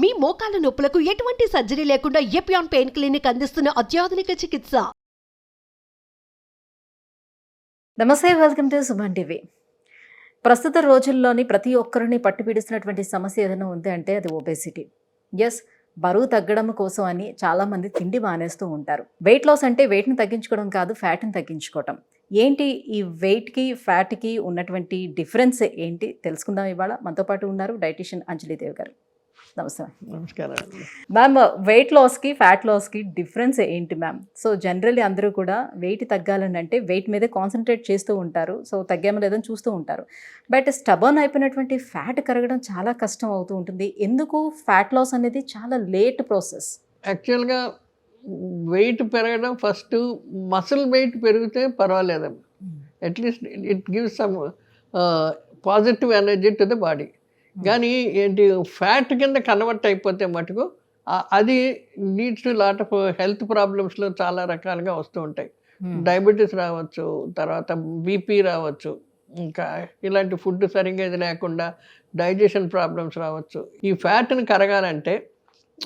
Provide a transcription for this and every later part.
మీ మోకాల నొప్పులకు ఎటువంటి సర్జరీ లేకుండా ఎపియాన్ పెయిన్ క్లినిక్ అందిస్తున్న అత్యాధునిక చికిత్స. నమస్తే, వెల్కమ్ టు సుమన్ టీవీ. ప్రస్తుత రోజుల్లోని ప్రతి ఒక్కరిని పట్టుపీడిస్తున్నటువంటి సమస్య ఏదైనా ఉంది అంటే అది ఒబేసిటీ. ఎస్, బరువు తగ్గడం కోసం అని చాలామంది తిండి మానేస్తూ ఉంటారు. వెయిట్ లాస్ అంటే వెయిట్ని తగ్గించుకోవడం కాదు, ఫ్యాట్ని తగ్గించుకోవటం. ఏంటి ఈ వెయిట్కి ఫ్యాట్కి ఉన్నటువంటి డిఫరెన్స్ ఏంటి తెలుసుకుందాం. ఇవాళ మనతో పాటు ఉన్నారు డైటీషియన్ అంజలిదేవి గారు. నమస్తే. నమస్కారం మ్యామ్, వెయిట్ లాస్కి ఫ్యాట్ లాస్కి డిఫరెన్స్ ఏంటి మ్యామ్? సో జనరల్లీ అందరూ కూడా వెయిట్ తగ్గాలని అంటే వెయిట్ మీదే కాన్సన్ట్రేట్ చేస్తూ ఉంటారు, సో తగ్గామో లేదని చూస్తూ ఉంటారు. బట్ స్టబర్న్ అయిపోయినటువంటి ఫ్యాట్ కరగడం చాలా కష్టం అవుతూ ఉంటుంది. ఎందుకు ఫ్యాట్ లాస్ అనేది చాలా లేట్ ప్రాసెస్? యాక్చువల్గా వెయిట్ పెరగడం ఫస్ట్ మసిల్ వెయిట్ పెరిగితే పర్వాలేదమ్మా. At least it gives some positive energy to the body. కానీ ఏంటి ఫ్యాట్ కింద కన్వర్ట్ అయిపోతే మటుకు అది leads to lot of health ప్రాబ్లమ్స్లో చాలా రకాలుగా వస్తూ ఉంటాయి. డయాబెటీస్ రావచ్చు, తర్వాత బీపీ రావచ్చు, ఇంకా ఇలాంటి ఫుడ్ సరిగ్గా ఇది లేకుండా డైజెషన్ ప్రాబ్లమ్స్ రావచ్చు. ఈ ఫ్యాట్ని కరగాలంటే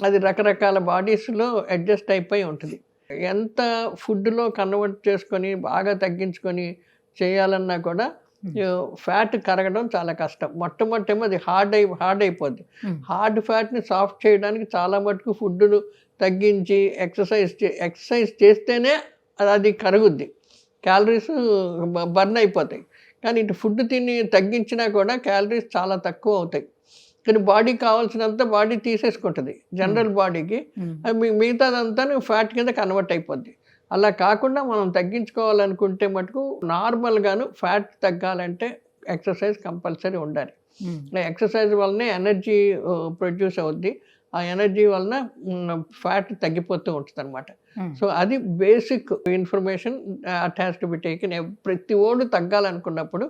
అది రకరకాల బాడీస్లో అడ్జస్ట్ అయిపోయి ఉంటుంది. ఎంత ఫుడ్లో కన్వర్ట్ చేసుకొని బాగా తగ్గించుకొని చేయాలన్నా కూడా ఫ్యాట్ కరగడం చాలా కష్టం. మొట్టమొదటేమో అది హార్డ్ అయిపోద్ది. ఫ్యాట్ని సాఫ్ట్ చేయడానికి చాలా మటుకు ఫుడ్ను తగ్గించి ఎక్సర్సైజ్ చేస్తేనే అది కరుగుద్ది, క్యాలరీస్ బర్న్ అయిపోతాయి. కానీ ఇటు ఫుడ్ తిని తగ్గించినా కూడా క్యాలరీస్ చాలా తక్కువ అవుతాయి. కానీ బాడీకి కావాల్సినంత బాడీ తీసేసుకుంటుంది జనరల్ బాడీకి, మిగతాదంతా ఫ్యాట్ కింద కన్వర్ట్ అయిపోద్ది. అలా కాకుండా మనం తగ్గించుకోవాలనుకుంటే మటుకు నార్మల్గాను ఫ్యాట్ తగ్గాలంటే ఎక్సర్సైజ్ కంపల్సరీ ఉండాలి. ఎక్సర్సైజ్ వల్లనే ఎనర్జీ ప్రొడ్యూస్ అవుద్ది. ఆ ఎనర్జీ వలన ఫ్యాట్ తగ్గిపోతూ ఉంటుంది అనమాట. సో అది basic information at has to be taken. ప్రతి ఓడు తగ్గాలనుకున్నప్పుడు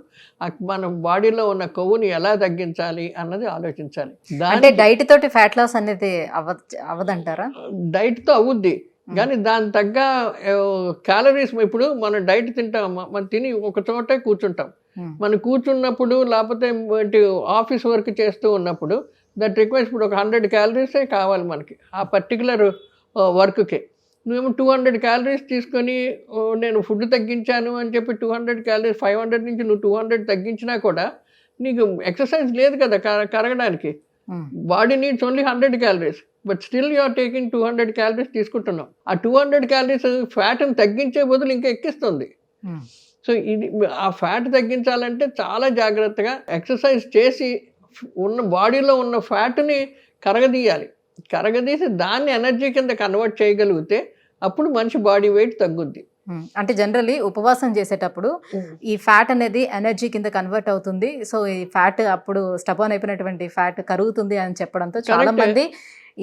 మన బాడీలో ఉన్న కొవ్వుని ఎలా తగ్గించాలి అన్నది ఆలోచించాలి. అంటే డైట్ తోటి ఫ్యాట్ లాస్ అనేది అవ్వదంటారా? డైట్తో అవుద్ది, కానీ దాని తగ్గ క్యాలరీస్. ఇప్పుడు మనం డైట్ తింటామమ్మా, మనం తిని ఒక చోటే కూర్చుంటాం. మనం కూర్చున్నప్పుడు లేకపోతే ఆఫీస్ వర్క్ చేస్తూ ఉన్నప్పుడు దట్ రిక్వైర్స్ ఇప్పుడు ఒక 100 క్యాలరీసే కావాలి మనకి ఆ పర్టికులర్ వర్క్కి. నువ్వేమో 200 క్యాలరీస్ తీసుకొని నేను ఫుడ్ తగ్గించాను అని చెప్పి 200 క్యాలరీస్ 500 నుంచి నువ్వు 200 తగ్గించినా కూడా నీకు ఎక్సర్సైజ్ లేదు కదా కరగడానికి. Body needs only 100 calories, but still you are taking 200 calories తీసుకుంటున్నాం. ఆ 200 క్యాలరీస్ ఫ్యాట్ని తగ్గించే బదులు ఇంకా ఎక్కిస్తుంది. సో ఇది ఆ ఫ్యాట్ తగ్గించాలంటే చాలా జాగ్రత్తగా ఎక్సర్సైజ్ చేసి ఉన్న బాడీలో ఉన్న ఫ్యాట్ని కరగదీసి దాన్ని ఎనర్జీ కింద కన్వర్ట్ చేయగలిగితే అప్పుడు మనిషి బాడీ వెయిట్ తగ్గుద్ది. అంటే జనరల్లీ ఉపవాసం చేసేటప్పుడు ఈ ఫ్యాట్ అనేది ఎనర్జీ కింద కన్వర్ట్ అవుతుంది. సో ఈ ఫ్యాట్ అప్పుడు స్టబర్న్ అయిపోయినటువంటి ఫ్యాట్ కరుగుతుంది అని చెప్పడంతో చాలా మంది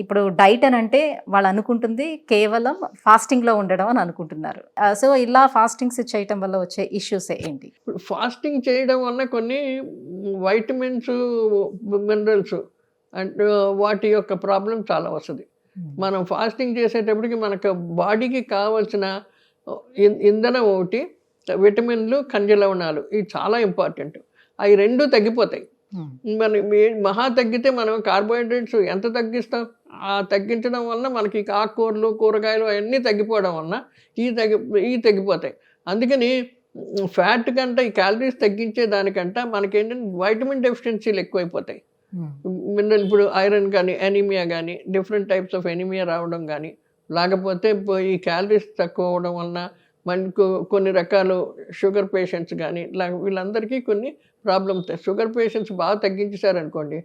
ఇప్పుడు డైట్ అని అంటే వాళ్ళు అనుకుంటుంది కేవలం ఫాస్టింగ్లో ఉండడం అని అనుకుంటున్నారు. సో ఇలా ఫాస్టింగ్స్ చేయటం వల్ల వచ్చే ఇష్యూస్ ఏంటి? ఇప్పుడు ఫాస్టింగ్ చేయడం వల్ల కొన్ని వైటమిన్స్, మినరల్స్ అండ్ వాటి యొక్క ప్రాబ్లం చాలా వస్తుంది. మనం ఫాస్టింగ్ చేసేటప్పటికి మనకు బాడీకి కావాల్సిన ఇంధనం ఒకటి, విటమిన్లు, ఖనిజ లవణాలు, ఇవి చాలా ఇంపార్టెంట్. అవి రెండు తగ్గిపోతాయి. మనం మహా తగ్గితే మనం కార్బోహైడ్రేట్స్ ఎంత తగ్గిస్తాం? ఆ తగ్గించడం వలన మనకి ఆకుకూరలు, కూరగాయలు అవన్నీ తగ్గిపోవడం వలన ఇవి తగ్గిపోతాయి. అందుకని ఫ్యాట్ కంటే ఈ క్యాలరీస్ తగ్గించే దానికంటే మనకేంటంటే వైటమిన్ డెఫిషియన్సీలు ఎక్కువైపోతాయి. మినరల్, ఇప్పుడు ఐరన్ కానీ, ఎనీమియా కానీ, డిఫరెంట్ టైప్స్ ఆఫ్ ఎనీమియా రావడం కానీ, లేకపోతే ఈ క్యాలరీస్ తక్కువ అవడం వలన మనకు కొన్ని రకాలు షుగర్ పేషెంట్స్ కానీ వీళ్ళందరికీ కొన్ని ప్రాబ్లమ్స్. షుగర్ పేషెంట్స్ బాగా తగ్గించేశారనుకోండి,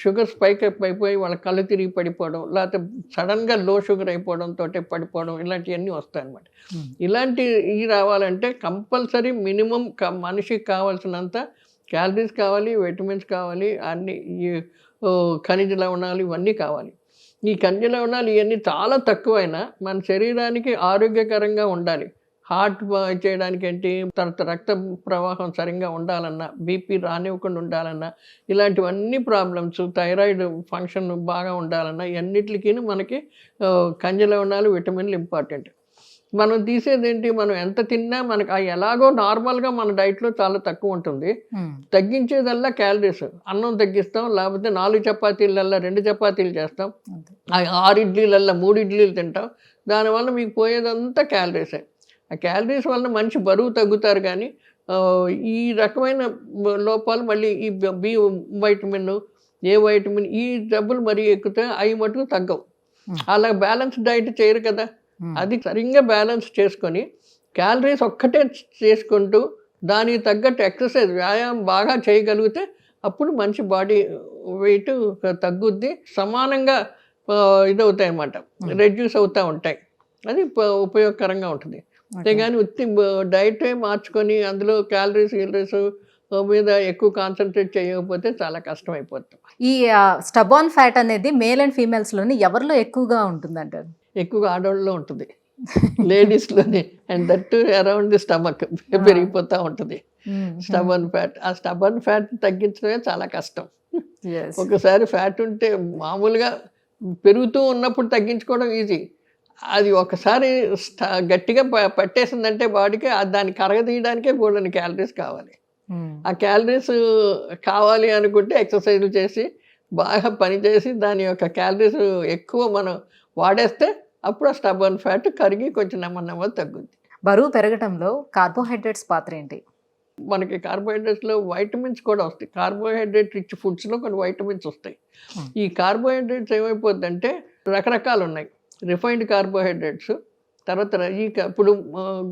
షుగర్ స్పైక్ అయిపోయి వాళ్ళ కళ్ళు తిరిగి పడిపోవడం, లేకపోతే సడన్గా లో షుగర్ అయిపోవడంతో పడిపోవడం, ఇలాంటివన్నీ వస్తాయన్నమాట. ఇలాంటివి రావాలంటే కంపల్సరీ మినిమం మనిషికి కావాల్సినంత క్యాలరీస్ కావాలి, విటమిన్స్ కావాలి, అన్ని ఖనిజ లవణాలు ఇవన్నీ కావాలి. ఈ ఖనిజ లవణాలు ఇవన్నీ చాలా తక్కువైనా మన శరీరానికి ఆరోగ్యకరంగా ఉండాలి. హార్ట్ చేయడానికి ఏంటి, తర్వాత రక్త ప్రవాహం సరిగ్గా ఉండాలన్నా, బీపీ రానివ్వకుండా ఉండాలన్నా, ఇలాంటివన్నీ ప్రాబ్లమ్స్, థైరాయిడ్ ఫంక్షన్ బాగా ఉండాలన్నా, ఇవన్నిటికీ మనకి ఖనిజ లవణాలు, విటమిన్లు ఇంపార్టెంట్. మనం తీసేది ఏంటి, మనం ఎంత తిన్నా మనకు ఎలాగో నార్మల్గా మన డైట్లో చాలా తక్కువ ఉంటుంది. తగ్గించేదల్లా క్యాలరీస్. అన్నం తగ్గిస్తాం, లేకపోతే 4 చపాతీలల్లా 2 చపాతీలు చేస్తాం, 6 ఇడ్లీలల్లా 3 ఇడ్లీలు తింటాం. దానివల్ల మీకు పోయేదంతా క్యాలరీసే. ఆ క్యాలరీస్ వల్ల మనిషి బరువు తగ్గుతారు, కానీ ఈ రకమైన లోపాలు మళ్ళీ ఈ బి వైటమిన్, ఏ వైటమిన్, ఈ జబ్బులు మరీ ఎక్కితే అవి మటుకు తగ్గవు. అలా బ్యాలెన్స్ డైట్ చేయరు కదా. అది సరిగ్గా బ్యాలెన్స్ చేసుకొని క్యాలరీస్ ఒక్కటే చేసుకుంటూ దానికి తగ్గట్టు ఎక్సర్సైజ్, వ్యాయామం బాగా చేయగలిగితే అప్పుడు మంచి బాడీ వెయిట్ తగ్గుద్ది, సమానంగా ఇదవుతాయి అన్నమాట, రెడ్యూస్ అవుతూ ఉంటాయి. అది ఉపయోగకరంగా ఉంటుంది. అంతేగాని ఉత్తి డైటే మార్చుకొని అందులో క్యాలరీస్ మీద ఎక్కువ కాన్సన్ట్రేట్ చేయకపోతే చాలా కష్టం అయిపోతుంది. ఈ స్టబాన్ ఫ్యాట్ అనేది మేల్ అండ్ ఫీమేల్స్లోని ఎవరిలో ఎక్కువగా ఉంటుందంటారు? ఎక్కువగా ఆడవాళ్ళలో ఉంటుంది, లేడీస్లోనే. And that around the stomach పెరిగిపోతూ ఉంటుంది స్టబన్ ఫ్యాట్. ఆ స్టబన్ ఫ్యాట్ తగ్గించడమే చాలా కష్టం. ఒకసారి ఫ్యాట్ ఉంటే మామూలుగా పెరుగుతూ ఉన్నప్పుడు తగ్గించుకోవడం ఈజీ. అది ఒకసారి గట్టిగా పట్టేసిందంటే బాడీకి దాన్ని కరగదీయడానికే బోల్డెన్ని క్యాలరీస్ కావాలి. ఆ క్యాలరీస్ కావాలి అనుకుంటే ఎక్సర్సైజ్లు చేసి బాగా పనిచేసి దాని యొక్క క్యాలరీస్ ఎక్కువ మనం వాడేస్తే అప్పుడు ఆ స్టబన్ ఫ్యాట్ కరిగి కొంచెం నెమ్మది తగ్గుద్ది. బరువు పెరగడంలో కార్బోహైడ్రేట్స్ పాత్ర ఏంటి? మనకి కార్బోహైడ్రేట్స్లో వైటమిన్స్ కూడా వస్తాయి. కార్బోహైడ్రేట్ రిచ్ ఫుడ్స్లో కొన్ని వైటమిన్స్ వస్తాయి. ఈ కార్బోహైడ్రేట్స్ ఏమైపోద్దంటే రకరకాలు ఉన్నాయి. రిఫైన్డ్ కార్బోహైడ్రేట్స్, తర్వాత ఇప్పుడు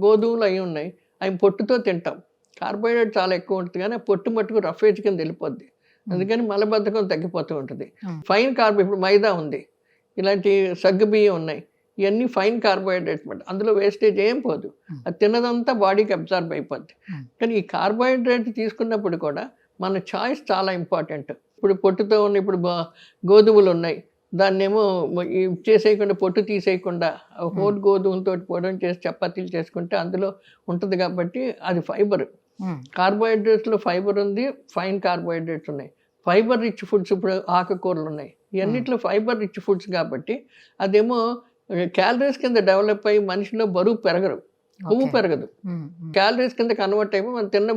గోధుమలు అవి ఉన్నాయి, అవి పొట్టుతో తింటాం. కార్బోహైడ్రేట్ చాలా ఎక్కువ ఉంటుంది, కానీ పొట్టు మట్టుకు రఫేజ్ కింద వెళ్ళిపోద్ది. అందుకని మలబద్ధకం తగ్గిపోతూ ఉంటుంది. ఫైన్ ఇప్పుడు మైదా ఉంది, ఇలాంటి సగ్గు బియ్యం ఉన్నాయి, ఇవన్నీ ఫైన్ కార్బోహైడ్రేట్స్ మాట. అందులో వేస్టేజ్ ఏం పోదు, అది తిన్నదంతా బాడీకి అబ్జార్బ్ అయిపోద్ది. కానీ ఈ కార్బోహైడ్రేట్ తీసుకున్నప్పుడు కూడా మన చాయిస్ చాలా ఇంపార్టెంట్. ఇప్పుడు పొట్టుతో ఉన్న ఇప్పుడు గోధుమలు ఉన్నాయి, దాన్నేమో చేసేయకుండా పొట్టు తీసేయకుండా హోల్ గోధుమలతో పొడం చేసి చపాతీలు చేసుకుంటే అందులో ఉంటుంది కాబట్టి అది ఫైబర్. కార్బోహైడ్రేట్స్లో ఫైబర్ ఉంది, ఫైన్ కార్బోహైడ్రేట్స్ ఉన్నాయి. ఫైబర్ రిచ్ ఫుడ్స్ ఇప్పుడు ఆకుకూరలు ఉన్నాయి, ఇవన్నిట్లో ఫైబర్ రిచ్ ఫుడ్స్ కాబట్టి అదేమో క్యాలరీస్ కింద డెవలప్ అయ్యి మనిషిలో బరువు పెరగరు, కొవ్వు పెరగదు. క్యాలరీస్ కింద కన్వర్ట్ అయిపోయి మనం తిన్న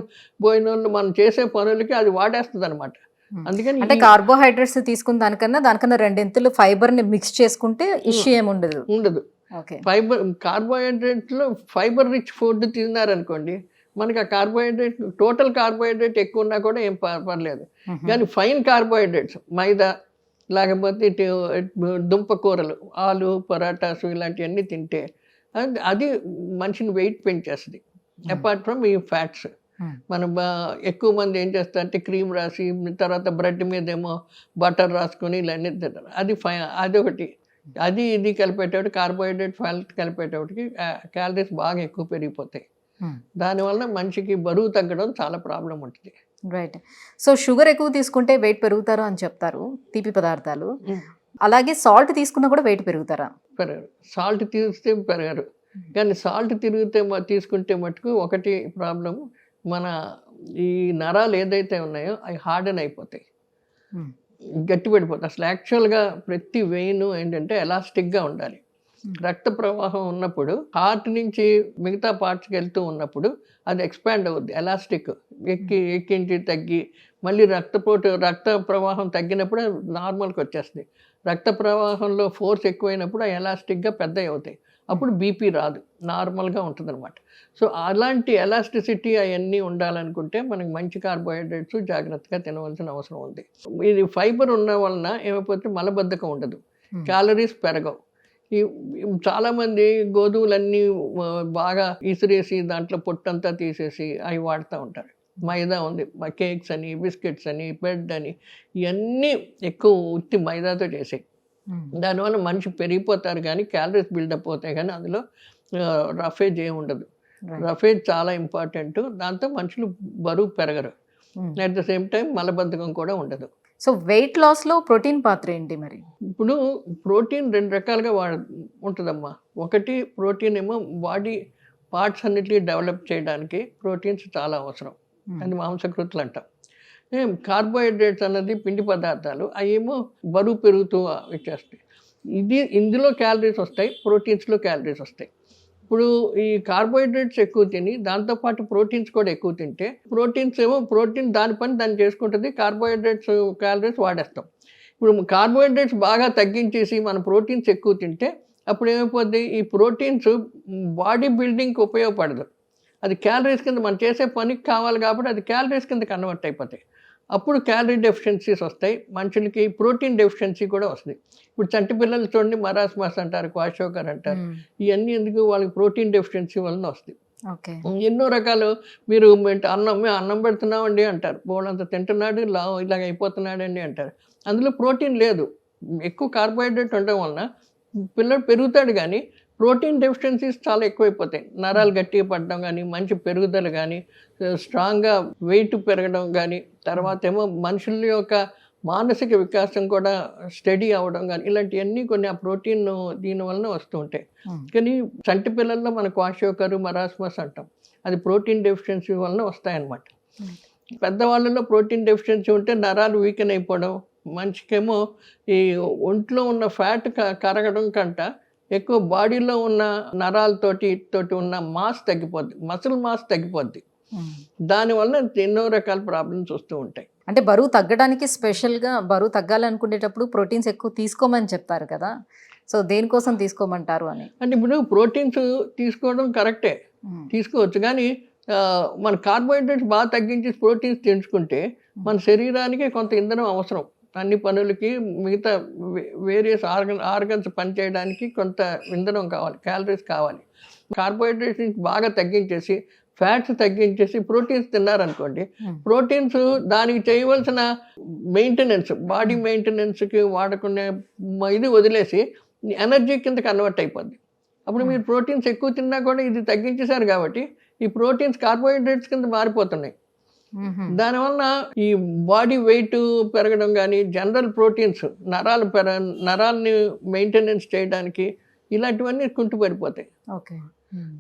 భోజనంలో మనం చేసే పనులకి అది వాడేస్తుంది అనమాట. అందుకని అంటే కార్బోహైడ్రేట్స్ తీసుకున్న దానికన్నా రెండింతలు ఫైబర్ ని మిక్స్ చేసుకుంటే ఇష్యూ ఏమి ఉండదు. ఫైబర్ కార్బోహైడ్రేట్లో ఫైబర్ రిచ్ ఫుడ్ తిన్నారనుకోండి, మనకి ఆ కార్బోహైడ్రేట్ టోటల్ కార్బోహైడ్రేట్ ఎక్కువ ఉన్నా కూడా ఏం పర్లేదు. కానీ ఫైన్ కార్బోహైడ్రేట్స్ మైదా లేకపోతే దుంప కూరలు, ఆలు, పరాటాసు ఇలాంటివన్నీ తింటే అది మనిషిని వెయిట్ పెంచేస్తుంది. అపార్ట్ ఫ్రమ్ ఈ ఫ్యాట్స్. మనం ఎక్కువ మంది ఏం చేస్తారంటే క్రీమ్ రాసి తర్వాత బ్రెడ్ మీద ఏమో బటర్ రాసుకొని ఇలా అన్నీ తింటారు. అదొకటి. అది ఇది కలిపేటప్పుడు కార్బోహైడ్రేట్ ఫ్యాట్ కలిపేటప్పటికి క్యాలరీస్ బాగా ఎక్కువ పెరిగిపోతాయి. దానివల్ల మనిషికి బరువు తగ్గడం చాలా ప్రాబ్లం ఉంటుంది. రైట్. సో షుగర్ ఎక్కువ తీసుకుంటే వెయిట్ పెరుగుతారు అని చెప్తారు, తీపి పదార్థాలు. అలాగే సాల్ట్ తీసుకున్నా కూడా వెయిట్ పెరుగుతారా? పెరగరు. సాల్ట్ తీస్తే పెరగరు, కానీ సాల్ట్ తీసుకుంటే మటుకు ఒకటి ప్రాబ్లం, మన ఈ నరాలు ఏదైతే ఉన్నాయో అవి హార్డెన్ అయిపోతాయి, గట్టి పడిపోతాయి. అసలు యాక్చువల్గా ప్రతి వెయిన్ ఏంటంటే ఎలాస్టిక్గా ఉండాలి. రక్త ప్రవాహం ఉన్నప్పుడు హార్ట్ నుంచి మిగతా పార్ట్స్కి వెళ్తూ ఉన్నప్పుడు అది ఎక్స్పాండ్ అవుద్ది, ఎలాస్టిక్ ఎక్కించి తగ్గి మళ్ళీ రక్త ప్రవాహం తగ్గినప్పుడు నార్మల్కి వచ్చేస్తుంది. రక్త ప్రవాహంలో ఫోర్స్ ఎక్కువైనప్పుడు ఆ ఎలాస్టిక్గా పెద్దవి అవుతాయి, అప్పుడు బీపీ రాదు, నార్మల్గా ఉంటుంది అనమాట. సో అలాంటి ఎలాస్టిసిటీ అవన్నీ ఉండాలనుకుంటే మనకి మంచి కార్బోహైడ్రేట్స్ జాగ్రత్తగా తినవలసిన అవసరం ఉంది. ఇది ఫైబర్ ఉన్న వలన ఏమైపోతే మలబద్ధకం ఉండదు, క్యాలరీస్ పెరగవు. ఈ చాలామంది గోధుమలన్నీ బాగా ఇసిరేసి దాంట్లో పొట్టంతా తీసేసి అవి వాడుతూ ఉంటారు. మైదా ఉంది, కేక్స్ అని, బిస్కెట్స్ అని, బ్రెడ్ అని, ఇవన్నీ ఎక్కువ ఉత్తి మైదాతో చేసాయి. దానివల్ల మనిషి పెరిగిపోతారు కానీ క్యాలరీస్ బిల్డప్ అవుతాయి, కానీ అందులో రఫేజ్ ఏమి ఉండదు. రఫేజ్ చాలా ఇంపార్టెంట్, దాంతో మనుషులు బరువు పెరగరు. అట్ ద సేమ్ టైం మలబద్ధకం కూడా ఉండదు. సో వెయిట్ లాస్లో ప్రోటీన్ పాత్ర ఏంటి మరి? ఇప్పుడు ప్రోటీన్ 2 రకాలుగా ఉంటుందమ్మా. ఒకటి ప్రోటీన్ ఏమో బాడీ పార్ట్స్ అన్నిటినీ డెవలప్ చేయడానికి ప్రోటీన్స్ చాలా అవసరం, అది మాంసకృతులు అంటాం. కార్బోహైడ్రేట్స్ అన్నది పిండి పదార్థాలు, అవి ఏమో బరువు పెరుగుతూ వచ్చేస్తాయి. ఇందులో క్యాలరీస్ వస్తాయి, ప్రోటీన్స్లో క్యాలరీస్ వస్తాయి. ఇప్పుడు ఈ కార్బోహైడ్రేట్స్ ఎక్కువ తిని దాంతోపాటు ప్రోటీన్స్ కూడా ఎక్కువ తింటే ప్రోటీన్ దాని పని దాన్ని చేసుకుంటుంది, కార్బోహైడ్రేట్స్ క్యాలరీస్ వాడేస్తాం. ఇప్పుడు కార్బోహైడ్రేట్స్ బాగా తగ్గించేసి మన ప్రోటీన్స్ ఎక్కువ తింటే అప్పుడు ఏమైపోద్ది, ఈ ప్రోటీన్స్ బాడీ బిల్డింగ్కి ఉపయోగపడదు, అది క్యాలరీస్ కింద మనం చేసే పనికి కావాలి కాబట్టి అది క్యాలరీస్ కింద కన్వర్ట్ అయిపోతాయి. అప్పుడు క్యాలరీ డెఫిషియన్సీస్ వస్తాయి, మనుషులకి ప్రోటీన్ డెఫిషియన్సీ కూడా వస్తుంది. ఇప్పుడు చంటి పిల్లలు చూడండి మరాస్మస్ అంటారు, క్వాషోకర్ అంటారు, ఇవన్నీ ఎందుకు వాళ్ళకి ప్రోటీన్ డెఫిషియన్సీ వలన వస్తాయి. ఎన్నో రకాలు మీరు అన్నం పెడుతున్నామండి అంటారు, బోళ్ళంత తింటున్నాడు ఇలాగ అయిపోతున్నాడండి అంటారు, అందులో ప్రోటీన్ లేదు, ఎక్కువ కార్బోహైడ్రేట్ ఉండడం వలన పిల్లడు పెరుగుతాడు కానీ ప్రోటీన్ డెఫిషియన్సీస్ చాలా ఎక్కువైపోతాయి. నరాలు గట్టిగా పడడం కానీ, మంచి పెరుగుదల కానీ, స్ట్రాంగ్గా వెయిట్ పెరగడం కానీ, తర్వాత ఏమో మనుషుల యొక్క మానసిక వికాసం కూడా స్టడీ అవ్వడం కానీ, ఇలాంటివన్నీ కొన్ని ఆ ప్రోటీన్ దీనివలన వస్తూ ఉంటాయి. కానీ చంటి పిల్లల్లో మన క్వాషోకరు మరాస్మస్ అంటాం, అది ప్రోటీన్ డెఫిషియన్సీ వలన వస్తాయన్నమాట. పెద్దవాళ్ళలో ప్రోటీన్ డెఫిషియన్సీ ఉంటే నరాలు వీకెన్ అయిపోవడం, మనిషికేమో ఈ ఒంట్లో ఉన్న ఫ్యాట్ కరగడం కంట ఎక్కువ బాడీలో ఉన్న నరాలతోటి ఉన్న మాస్ తగ్గిపోద్ది, మసిల్ మాస్ తగ్గిపోద్ది. దానివల్ల ఎన్నో రకాల ప్రాబ్లమ్స్ వస్తూ ఉంటాయి. అంటే బరువు తగ్గడానికి స్పెషల్గా బరువు తగ్గాలనుకునేటప్పుడు ప్రోటీన్స్ ఎక్కువ తీసుకోమని చెప్తారు కదా, సో దేనికోసం తీసుకోమంటారు అని? అంటే ఇప్పుడు ప్రోటీన్స్ తీసుకోవడం కరెక్టే, తీసుకోవచ్చు, కానీ మన కార్బోహైడ్రేట్స్ బాగా తగ్గించి ప్రోటీన్స్ తెచ్చుకుంటే మన శరీరానికి కొంత ఇంధనం అవసరం, అన్ని పనులకి మిగతా వేరియస్ ఆర్గన్స్ పనిచేయడానికి కొంత ఇంధనం కావాలి, క్యాలరీస్ కావాలి. కార్బోహైడ్రేట్స్ బాగా తగ్గించేసి ఫ్యాట్స్ తగ్గించేసి ప్రోటీన్స్ తిన్నారనుకోండి, ప్రోటీన్స్ దానికి చేయవలసిన మెయింటెనెన్స్, బాడీ మెయింటెనెన్స్కి వాడుకునే ఇది వదిలేసి ఎనర్జీ కింద కన్వర్ట్ అయిపోద్ది. అప్పుడు మీరు ప్రోటీన్స్ ఎక్కువ తిన్నా కూడా ఇది తగ్గించేశారు కాబట్టి ఈ ప్రోటీన్స్ కార్బోహైడ్రేట్స్ కింద మారిపోతున్నాయి. దానివల్ల ఈ బాడీ వెయిట్ పెరగడం కానీ, జనరల్ ప్రోటీన్స్ నరాల్ని మెయింటెనెన్స్ చేయడానికి ఇలాంటివన్నీ కుంటుపడిపోతాయి.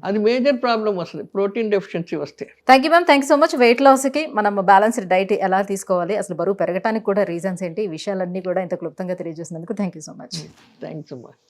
అది మేజర్ ప్రాబ్లం వస్తుంది ప్రోటీన్ డెఫిషియన్సీ వస్తే. Thank you ma'am, thank you so much. Weight లాస్కి మనం బ్యాలెన్స్డ్ డైట్ ఎలా తీసుకోవాలి, అసలు బరువు పెరగడానికి కూడా రీజన్స్ ఏంటి, ఈ విషయాలన్నీ కూడా ఇంత క్లుప్తంగా తెలియజేసినందుకు thank you so much. Thanks so much.